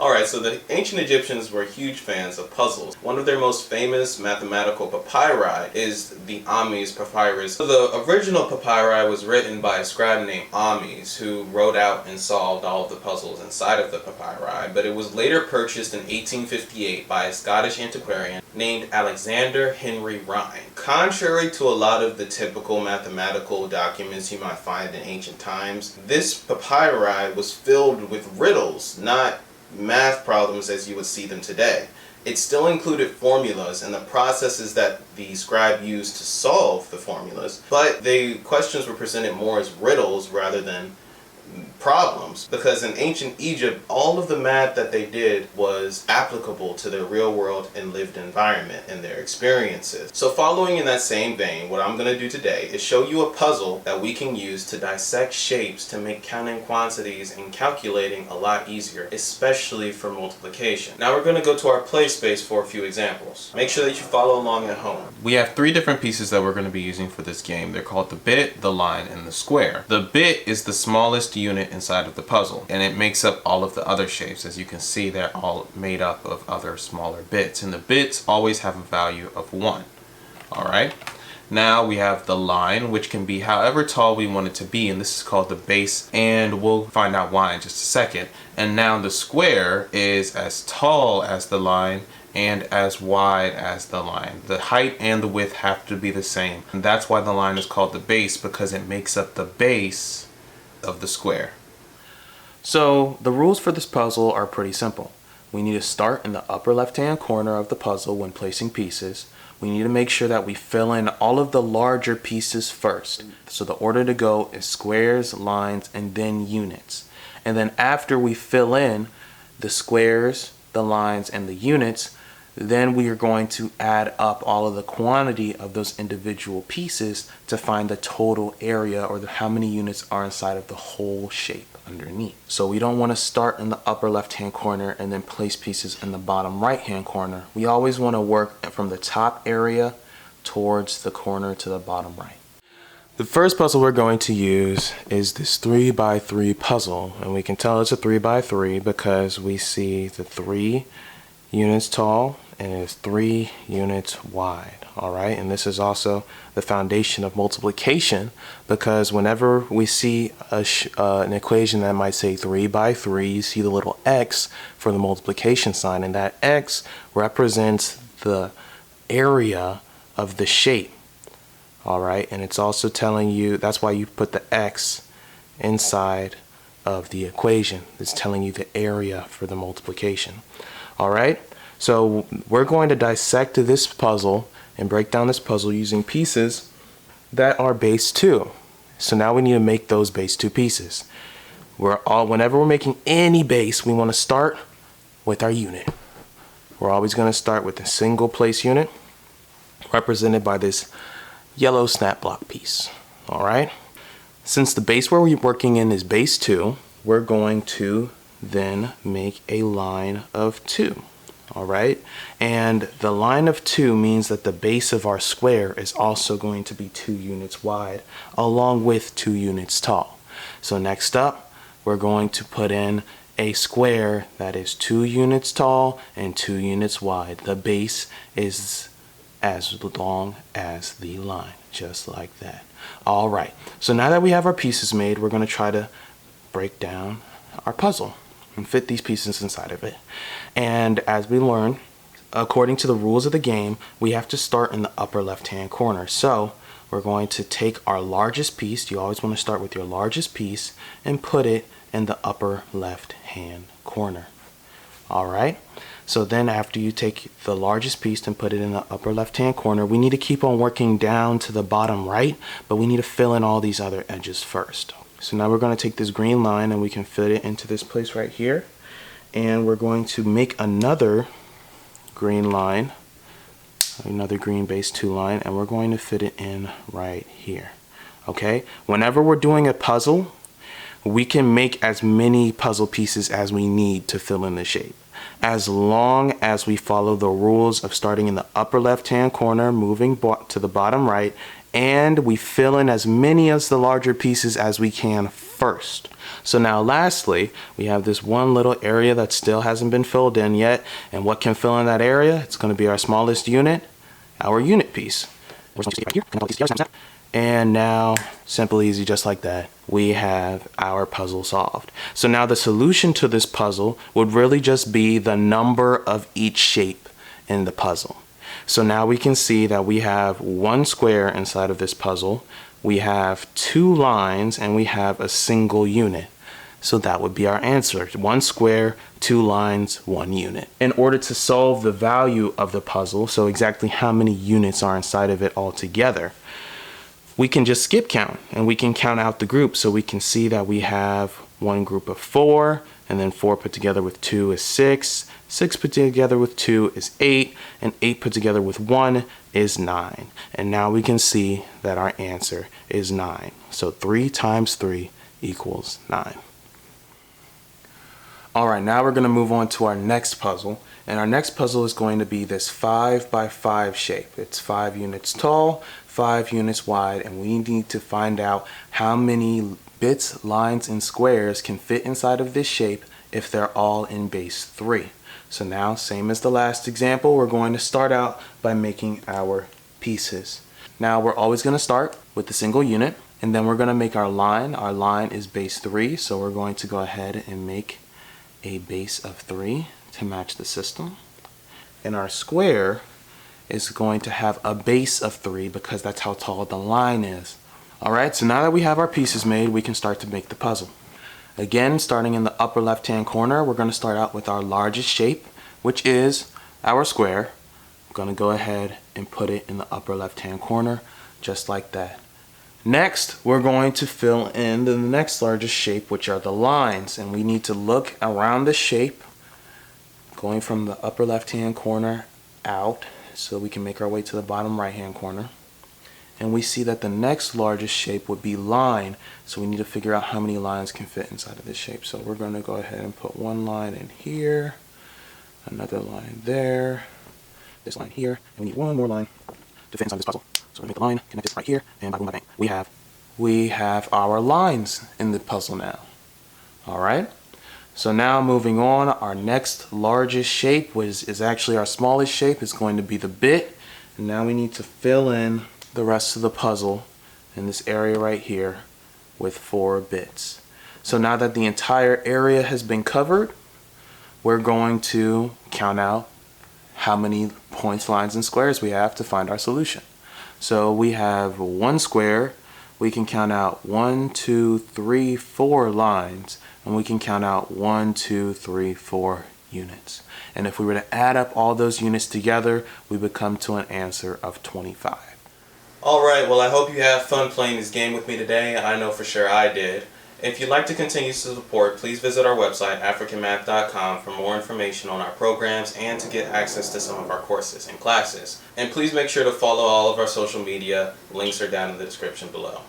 Alright, so the ancient Egyptians were huge fans of puzzles. One of their most famous mathematical papyri is the Ames papyrus. So the original papyri was written by a scribe named Ames, who wrote out and solved all of the puzzles inside of the papyri, but it was later purchased in 1858 by a Scottish antiquarian named Alexander Henry Rhine. Contrary to a lot of the typical mathematical documents you might find in ancient times, this papyri was filled with riddles, not math problems as you would see them today. It still included formulas and the processes that the scribe used to solve the formulas, but the questions were presented more as riddles rather than problems, because in ancient Egypt all of the math that they did was applicable to their real world and lived environment and their experiences. So following in that same vein, what I'm going to do today is show you a puzzle that we can use to dissect shapes to make counting quantities and calculating a lot easier, especially for multiplication. Now we're going to go to our play space for a few examples. Make sure that you follow along at home. We have three different pieces that we're going to be using for this game. They're called the bit, the line, and the square. The bit is the smallest unit inside of the puzzle, and it makes up all of the other shapes. As you can see, they're all made up of other smaller bits, and the bits always have a value of 1. Alright, now we have the line, which can be however tall we want it to be, and this is called the base, and we'll find out why in just a second. And now the square is as tall as the line and as wide as the line. The height and the width have to be the same, and that's why the line is called the base, because it makes up the base of the square. So the rules for this puzzle are pretty simple. We need to start in the upper left hand corner of the puzzle when placing pieces. We need to make sure that we fill in all of the larger pieces first. So the order to go is squares, lines, and then units. And then after we fill in the squares, the lines, and the units, then we are going to add up all of the quantity of those individual pieces to find the total area, or how many units are inside of the whole shape underneath. So we don't want to start in the upper left hand corner and then place pieces in the bottom right hand corner. We always want to work from the top area towards the corner to the bottom right. The first puzzle we're going to use is this 3x3 puzzle, and we can tell it's a 3x3 because we see the 3 units tall and it's 3 units wide. Alright, and this is also the foundation of multiplication, because whenever we see an equation that might say 3x3, you see the little x for the multiplication sign, and that x represents the area of the shape. Alright, and it's also telling you, that's why you put the x inside of the equation. It's telling you the area for the multiplication. Alright, so we're going to dissect this puzzle and break down this puzzle using pieces that are base 2. So now we need to make those base 2 pieces. Whenever we're making any base, we want to start with our unit. We're always going to start with a single place unit, represented by this yellow snap block piece. Alright, since the base where we're working in is base 2, we're going to then make a line of 2. Alright, and the line of 2 means that the base of our square is also going to be 2 units wide, along with 2 units tall. So next up, we're going to put in a square that is 2 units tall and 2 units wide. The base is as long as the line, just like that. Alright, so now that we have our pieces made, we're going to try to break down our puzzle and fit these pieces inside of it. And as we learn, according to the rules of the game, we have to start in the upper left hand corner. So we're going to take our largest piece, you always want to start with your largest piece, and put it in the upper left hand corner. Alright, so then after you take the largest piece and put it in the upper left hand corner, we need to keep on working down to the bottom right, but we need to fill in all these other edges first. So now we're going to take this green line and we can fit it into this place right here, and we're going to make another green line, another green base 2 line, and we're going to fit it in right here. Okay, whenever we're doing a puzzle, we can make as many puzzle pieces as we need to fill in the shape, as long as we follow the rules of starting in the upper left hand corner, moving to the bottom right, and we fill in as many of the larger pieces as we can first. So now lastly, we have this one little area that still hasn't been filled in yet. And what can fill in that area? It's going to be our smallest unit, our unit piece. And now, simple, easy, just like that, we have our puzzle solved. So now the solution to this puzzle would really just be the number of each shape in the puzzle. So now we can see that we have one square inside of this puzzle, we have two lines, and we have a single unit. So that would be our answer. One square, two lines, one unit. In order to solve the value of the puzzle, so exactly how many units are inside of it altogether, we can just skip count and we can count out the groups. So we can see that we have one group of 4, and then 4 put together with 2 is 6, 6 put together with 2 is 8, and 8 put together with 1 is 9. And now we can see that our answer is 9. So 3 times 3 equals 9. Alright, now we're going to move on to our next puzzle. And our next puzzle is going to be this 5 by 5 shape. It's 5 units tall, 5 units wide, and we need to find out how many bits, lines, and squares can fit inside of this shape if they're all in base 3. So now, same as the last example, we're going to start out by making our pieces. Now we're always going to start with the single unit, and then we're going to make our line. Our line is base 3, so we're going to go ahead and make a base of 3 to match the system. And our square is going to have a base of 3 because that's how tall the line is. Alright, so now that we have our pieces made, we can start to make the puzzle. Again, starting in the upper left hand corner, we're going to start out with our largest shape, which is our square. I'm going to go ahead and put it in the upper left hand corner, just like that. Next, we're going to fill in the next largest shape, which are the lines, and we need to look around the shape, going from the upper left hand corner out, so we can make our way to the bottom right hand corner. And we see that the next largest shape would be line, so we need to figure out how many lines can fit inside of this shape. So we're going to go ahead and put one line in here, another line there, this line here, and we need one more line to fit inside this puzzle. So we're going to make the line, connect this right here, and bang, bang, bang. We have our lines in the puzzle now. Alright, so now moving on, our next largest shape is actually our smallest shape. It's going to be the bit, and now we need to fill in the rest of the puzzle in this area right here with 4 bits. So now that the entire area has been covered, we're going to count out how many points, lines, and squares we have to find our solution. So we have one square, we can count out 1, 2, 3, 4 lines, and we can count out 1, 2, 3, 4 units. And if we were to add up all those units together, we would come to an answer of 25. Alright, well I hope you have fun playing this game with me today. I know for sure I did. If you'd like to continue to support, please visit our website, africanmath.com, for more information on our programs and to get access to some of our courses and classes. And please make sure to follow all of our social media. Links are down in the description below.